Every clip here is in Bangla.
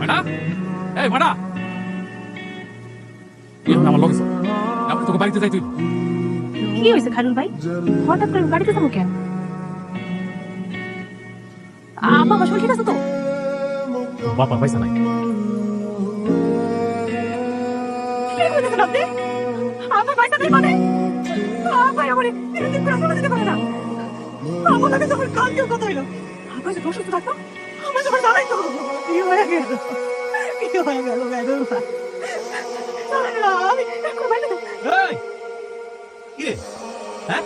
ময়না এই ময়না আমার লোক তোকে বাড়িতে যাই তুই কি হয়েছে খারুল ভাই হঠাৎ করে বাড়িতে যাবো কেন বাবা শরীর ঠিক আছে তো বাবা পয়সা নাই কি কইতেছেন আপনি আমার পয়সা নেই মানে ভাই আমারে এরকম করে আসলে দিতে পারে না আমার লাগে যখন কালকে কথা হইলো আমার যে অসুস্থ থাকতো আমার যখন জানাই তো কি হয়ে গেল ম্যাডাম আমি এখন বাইরে কিরে হ্যাঁ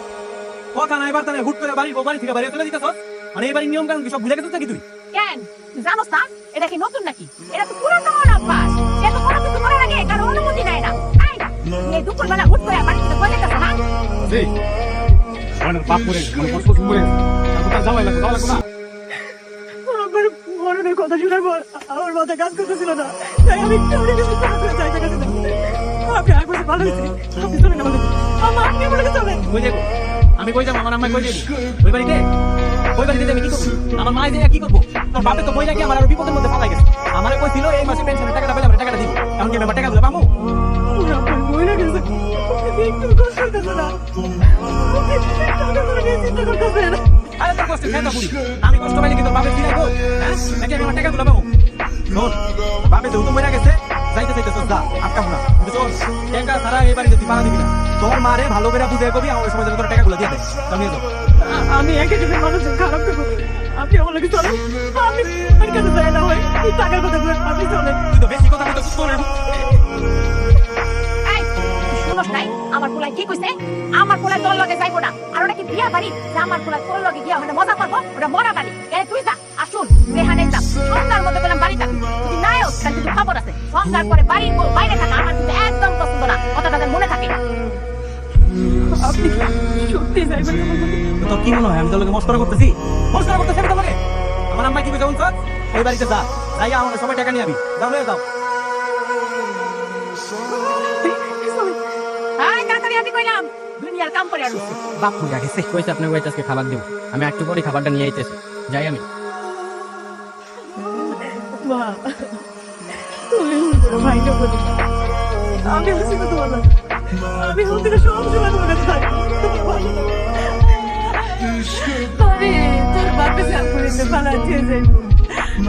কথা নাই বার্তা নাই হুট করে বাড়ি থেকে বাইরে চলে দিতেছ মানে এই বাড়ির নিয়ম কানুন কি সব ভুলে গেছিস নাকি তুই কেন তুই জানোস না এটা কি নতুন নাকি এটা তো পুরাতন অভ্যাস সে তো কোনো কিছু করার আগে কারো অনুমতি নেয় না এই দুপুরবেলা হুট করে বাড়ি থেকে বলে যাচ্ছে না সেই ময়নার পাপ করে আমার কষ্ট শুনবো তার যাওয়াই লাগবে না আমার মরণের কথা শোনার পর আমার মাথা কাজ করতেছিল না তাই আমি কাউরে কিছু করে যাইতে গেছি আপনি আর বসে ভালো হয়েছে আপনি চলেন আমাদের আমার আপনি বলে চলেন কই যাবো আমি কই যাবো আমার আম্মা কই যাবো ওই বাড়িতে আমি কি করবো আমার মা যে কি করবো তোর বাপে তো বই লাগে আমার আর বিপদের মধ্যে ফালাই গেছে আমার কইছিল এই মাসে পেনশনের টাকাটা পেলে আমরা টাকাটা দিব এখন কি ব্যাপার টাকাগুলো পাবো বই লাগে একটু কষ্ট করতেছে না টাকা করে নিয়ে চিন্তা করতেছে না আরে তোর কষ্ট খেয়ে বুড়ি আমি কষ্ট পাইলে কি তোর বাপে ফিরে গো হ্যাঁ নাকি আমি আমার টাকাগুলো পাবো শোন বাপে যেহেতু মরে গেছে যাইতে যা আটকাবো না কিন্তু শোন টাকা ছাড়া এই বাড়িতে তুই পাড়া দিবি না তোর মারে ভালো করে বুঝে কবি আমার সময় তোর টাকাগুলো দিয়ে দেয় নিয়ে যাও আমি একে যদি মানুষের খারাপ করবো আপনি আমার লাগে চলেন আমি আমার কাছে যাই না হয় এই টাকার কথা বলে আপনি চলেন তুই তো বেশি কথা বলতে শোন শুনোস নাই আমার পোলাই কি কইছে আমার পোলাই তোর লগে যাইবো না আর ওটা কি বিয়া বাড়ি যে আমার পোলাই তোর লগে গিয়া ওটা মজা করবো ওটা মরা বাড়ি এই তুই যা আসুন রেহানে যা সন্ধ্যার মধ্যে পেলাম বাড়ি থাকি যদি না হোক তাহলে কিন্তু খবর আছে সন্ধ্যার পরে বাড়ির বাইরে থাকা আমার কিন্তু একদম পছন্দ না কথাটা যেন মনে থাকে আপনি সত্যি যাইবেন তো কি মনে হয় আমি তোর লগে মস্করা করতেছি আমি তোর লগে আমার আম্মা কি কইছে বলছ ওই বাড়িতে যা যাই আমার সবাই টাকা নিয়ে আবি যাও লয়ে যাও কইলাম দুনিয়ার কাম করে আর বাপ পুজা গেছে কইছে আপনি ওই আজকে খাবার দেব আমি একটু পরে খাবারটা নিয়ে আইতেছি যাই আমি মা তুমি ভাইটা বলি আমি হচ্ছি তো তোমার আমি হতে সব সময় তোমার কাছে থাকি আমি তোর বাপে যা করেছে পালাচ্ছে যাই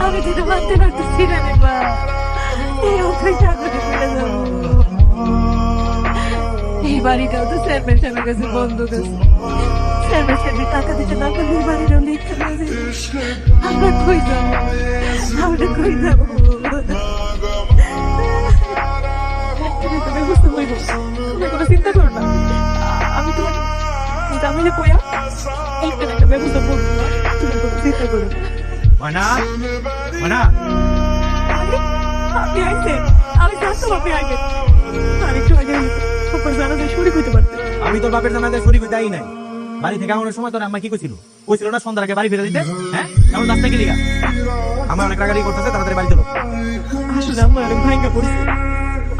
আমি যেটা মানতে পারতেছি না রে মা এই অথই সাগরে ফিরে যাবো এই বাড়িটাও তো চেয়ারম্যান সাহেবের কাছে বন্ধক আছে চেয়ারম্যান সাহেবের টাকা দিতে না পারলে এই বাড়িটাও লিখতে পারে আমরা কই যাবো তুমি বুঝতে পারবো তুমি কোনো চিন্তা করো না আমি তোমার জামিনে কইয়া একটা ব্যবস্থা করবো তুমি কোনো চিন্তা করো আপনি আইসেন আমি জানতাম আপনি আগে আর একটু আগে জানাতে শরীর হইতে পারতেন আমি তোর বাপের জানাতে শরীর হইতেই নাই বাড়ি থেকে আমার সময় তোর আম্মা কি কইছিল না সন্ধ্যার আগে বাড়ি ফিরে দিতে হ্যাঁ এমন রাস্তায় কি লিগা আমার অনেক রাগারি করতেছে তাড়াতাড়ি বাড়ি চলো আসলে আমার অনেক ভাঙ্গা পড়ছে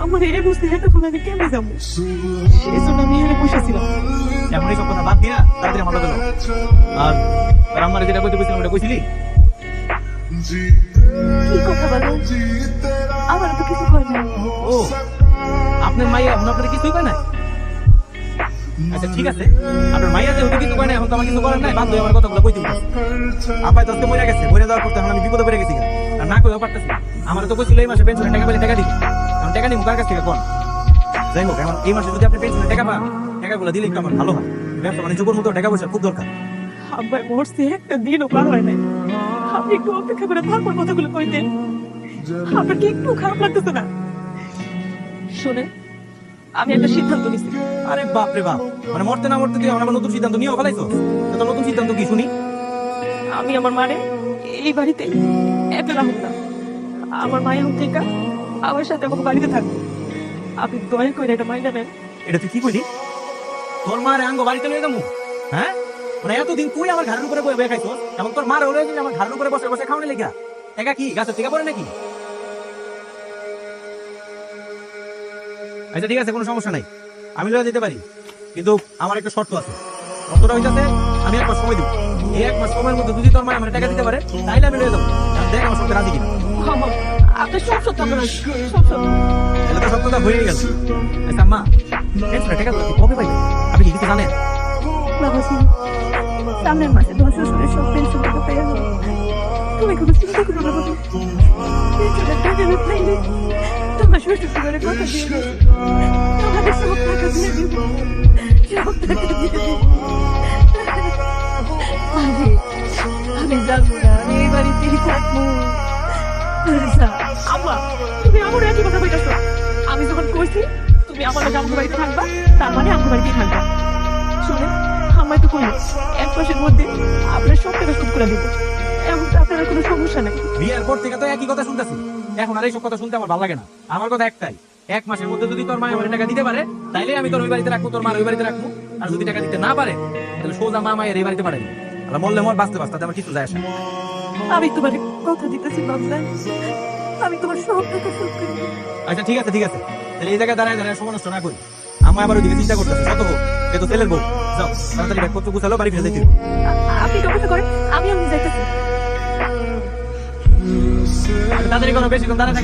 আমার এই বুঝতে এত ফোন আমি কেমনে যাবো এই জন্য আমি এখানে বসেছিলাম এখন এই সব কথা বাদ দিয়া তাড়াতাড়ি আমার লগে আর তোর আম্মার যেটা কইতে বলছিলাম ওটা কইছিলি কি কথা বলো আমার তো কিছু কয় না ও আপনার মাইয়া এখন আপনার কিছুই কয় না আচ্ছা ঠিক আছে আপনার মাইয়া যেহেতু কিছু কয় না এখন তো আমার কিছু করার নাই বাধ্য হয়ে আমার কথাগুলো কইতে হবে আপায় তো মরে গেছে মরে যাওয়ার পর তখন আমি বিপদে পড়ে গেছি আর না কইও পারতেছি আমার তো কইছিল এই মাসে পেনশনের টাকা পেলে টাকা দিবি এখন টাকা নিব কার কাছ থেকে কোন যাই হোক এখন এই মাসে যদি আপনি পেনশনের টাকা পান টাকাগুলো দিলে একটু আমার ভালো হয় ব্যবসা বাণিজ্য করবো তো টাকা পয়সা খুব দরকার আব্বাই মরছে একটা দিনও পার হয় নাই আপনি একটু অপেক্ষা করে তারপর কথাগুলো কইতেন আপনার কি একটু খারাপ লাগতেছে না শোনেন আমি একটা সিদ্ধান্ত নিচ্ছি আরে বাপ রে বাপ মানে মরতে না মরতে তুই আমার নতুন সিদ্ধান্ত নিয়েও ফেলাইছো তো নতুন সিদ্ধান্ত কি শুনি আমি আমার মারে এই বাড়িতে একলা হোক না আমার মায়ের হোক থেকে আমার সাথে আমাকে বাড়িতে থাকবো আপনি দয়া করে এটা মাইনা নেন এটা তুই কি কইলি তোর মার আঙ্গ বাড়িতে লয়ে যাবো হ্যাঁ মানে এতদিন তুই আমার ঘরের উপরে বসে খাইছো এবং তোর মার হলে আমার ঘরের উপরে বসে বসে খাওয়ানো লেখা একা কি গাছের থেকে পড়ে নাকি আচ্ছা ঠিক আছে কোনো সমস্যা নাই আমি লয়ে যেতে পারি কিন্তু আমার একটা শর্ত আছে শর্তটা হইতাছে আমি একবার সময় দিব এই এক মাস সময়ের মধ্যে যদি তোর মা আমার টাকা দিতে পারে তাইলে আমি লয়ে যাবো দেখ আমার সঙ্গে রাজি কিনা আপনার সব সত্য আপনার সব সত্য। তাহলে তো সব কথা হয়ে গেল। আচ্ছা আম্মা, এক্সট্রা টাকা তো কবে পাইবে? আপনি কি কিছু জানেন? বাবাজি, সামনের মাসে তোমার শ্বশুরের সব পেনশন টাকা পেয়ে যাবো। তুমি কোনো চিন্তা করো না বাবা। পেনশনের টাকা আমি পাইলে তোমার শ্বশুর করে কথা দিয়ে দেবো। তোমাকে সব টাকা দিয়ে দেবো, সব টাকা দিয়ে দেবো। আমি যাবো না, আমি এই বাড়িতেই থাকবো। আম্মা, তুমি আমার একই কথা বলতেছো। আমি যখন কইছি তুমি আমার লগে আমার বাড়িতে থাকবা, তার মানে আমার বাড়িতেই থাকবা। শুনে আমায় তো কইলো 1 মাসের মধ্যে আপনার সব টাকা শোধ করে দেবো। এখন তো আপনার আর কোনো সমস্যা নাই। বিয়ের পর থেকে তো একই কথা শুনতেছি, এখন আর এইসব কথা শুনতে আমার ভালো লাগে না। আমার কথা একটাই, 1 মাসের মধ্যে যদি তোর মা আমার টাকা দিতে পারে তাইলে আমি তোর ওই বাড়িতে রাখবো, তোর মার ওই বাড়িতে রাখবো। আর যদি টাকা দিতে না পারে তাহলে সোজা মা মায়ের এই বাড়িতে পাঠাবি। আর মরলে মর, বাঁচতে বাঁচতে আমার কিছু যায় আসে না। আমি তোমার কথা দিতেছি বাবলা, আমি তোমার সব টাকা শোধ করে দেবো। আচ্ছা ঠিক আছে, ঠিক আছে, তাহলে এই জায়গায় দাঁড়ায় দাঁড়ায় সময় নষ্ট না করি। আমার আবার ওইদিকে চিন্তা করতেছে, কত হোক এ তো ছেলের বউ। যাও তাড়াতাড়ি ব্যাগপত্র গুছালো, বাড়ি ফিরে যাইতে হবে। আপনি অপেক্ষা করেন, আমি যাইতেছি। তাড়াতাড়ি করো, বেশিক্ষণ দাঁড়ায় থাকবে